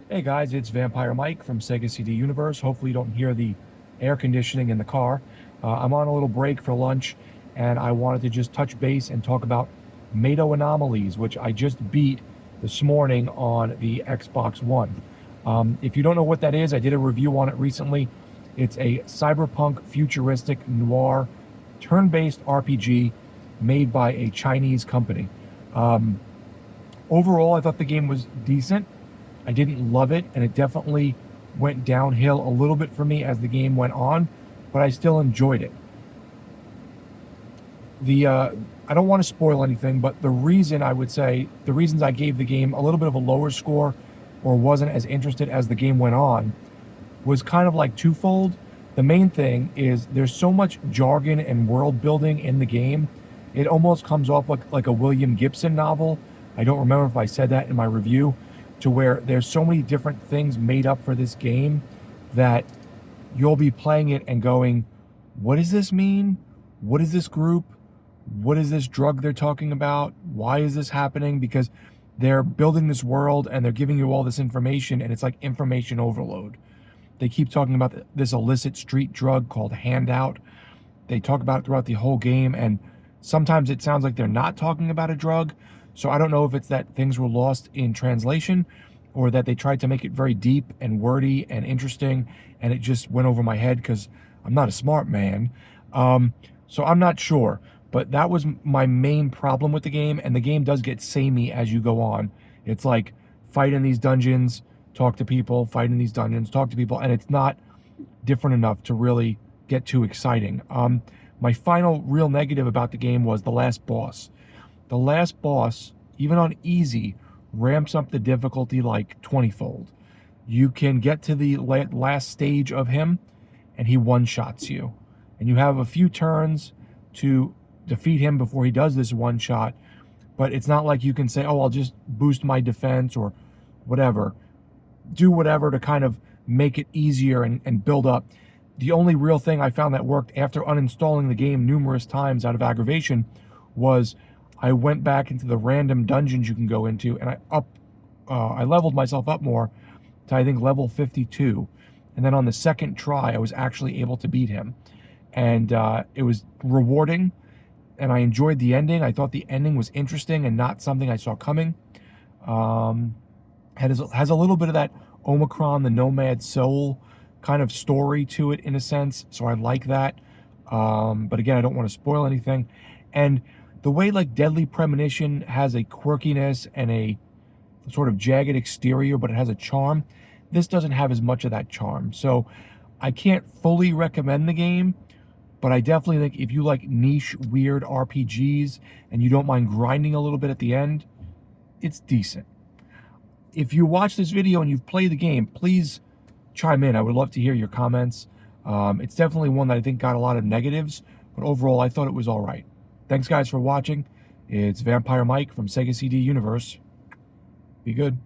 Hey guys, it's Vampire Mike from Sega CD Universe. Hopefully you don't hear the air conditioning in the car. I'm on a little break for lunch, and I wanted to just touch base and talk about Mato Anomalies, which I just beat this morning on the Xbox One. If you don't know what that is, I did a review on it recently. It's a cyberpunk futuristic noir turn-based RPG made by a Chinese company. Overall, I thought the game was decent. I didn't love it, and it definitely went downhill a little bit for me as the game went on, but I still enjoyed it. I don't want to spoil anything, but the reasons I gave the game a little bit of a lower score or wasn't as interested as the game went on was kind of like twofold. The main thing is there's so much jargon and world building in the game. It almost comes off like a William Gibson novel. I don't remember if I said that in my review, to where there's so many different things made up for this game that you'll be playing it and going, what does this mean? What is this group? What is this drug they're talking about? Why is this happening? Because they're building this world and they're giving you all this information, and it's like information overload. They keep talking about this illicit street drug called Handout. They talk about it throughout the whole game, and sometimes it sounds like they're not talking about a drug. So I don't know if it's that things were lost in translation or that they tried to make it very deep and wordy and interesting, and it just went over my head because I'm not a smart man. So I'm not sure. But that was my main problem with the game, and the game does get samey as you go on. It's like fight in these dungeons, talk to people, fight in these dungeons, talk to people, and it's not different enough to really get too exciting. My final real negative about the game was the last boss. The last boss, even on easy, ramps up the difficulty like 20-fold. You can get to the last stage of him, and he one-shots you. And you have a few turns to defeat him before he does this one-shot, but it's not like you can say, oh, I'll just boost my defense or whatever. Do whatever to kind of make it easier and build up. The only real thing I found that worked after uninstalling the game numerous times out of aggravation was I went back into the random dungeons you can go into, and I leveled myself up more to, I think, level 52. And then on the second try, I was actually able to beat him. And it was rewarding, and I enjoyed the ending. I thought the ending was interesting and not something I saw coming. Has a little bit of that Omicron, the Nomad Soul kind of story to it in a sense, so I like that. But again, I don't want to spoil anything. And the way like Deadly Premonition has a quirkiness and a sort of jagged exterior, but it has a charm, this doesn't have as much of that charm. So I can't fully recommend the game, but I definitely think if you like niche, weird RPGs and you don't mind grinding a little bit at the end, it's decent. If you watch this video and you've played the game, please chime in. I would love to hear your comments. It's definitely one that I think got a lot of negatives, but overall I thought it was all right. Thanks guys for watching. It's Vampire Mike from Sega CD Universe. Be good.